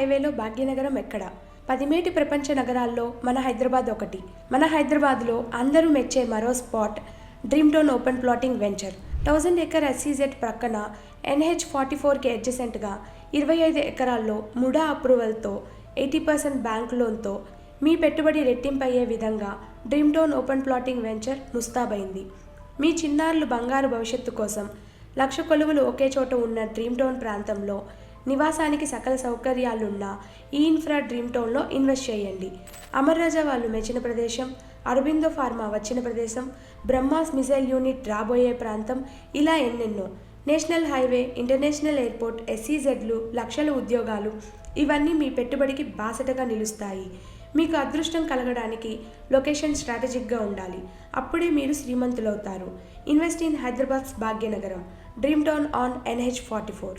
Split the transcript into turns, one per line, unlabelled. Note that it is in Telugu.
హైవేలో భాగ్యనగరం ఎక్కడ? 10 ప్రపంచ నగరాల్లో మన హైదరాబాద్ ఒకటి. మన హైదరాబాద్లో అందరూ మెచ్చే మరో spot dream town open plotting venture. 1000 acre SEZ ప్రక్కన NH44కి అడ్జసెంట్గా 25 ఎకరాల్లో ముడా అప్రూవల్తో 80% బ్యాంక్ లోన్తో మీ పెట్టుబడి రెట్టింపయ్యే విధంగా dream town open plotting venture ముస్తాబైంది. మీ చిన్నారులు బంగారు భవిష్యత్తు కోసం 1,00,000 కొలువులు ఒకే చోట ఉన్న డ్రీమ్ టౌన్ ప్రాంతంలో నివాసానికి సకల సౌకర్యాలున్న ఈ ఇన్ఫ్రా డ్రీమ్ టౌన్లో ఇన్వెస్ట్ చేయండి. అమర్ రాజా వాళ్ళు మెచ్చిన ప్రదేశం, అరబిందో ఫార్మా వచ్చిన ప్రదేశం, బ్రహ్మాస్ మిసైల్ యూనిట్ రాబోయే ప్రాంతం, ఇలా ఎన్నెన్నో. నేషనల్ హైవే, ఇంటర్నేషనల్ ఎయిర్పోర్ట్, SEZలు, లక్షల ఉద్యోగాలు, ఇవన్నీ మీ పెట్టుబడికి బాసటగా నిలుస్తాయి. మీకు అదృష్టం కలగడానికి లొకేషన్ స్ట్రాటజిక్గా ఉండాలి. అప్పుడే మీరు శ్రీమంతులవుతారు. Invest in Hyderabad's Bhagyanagaram. Dream town on NH44.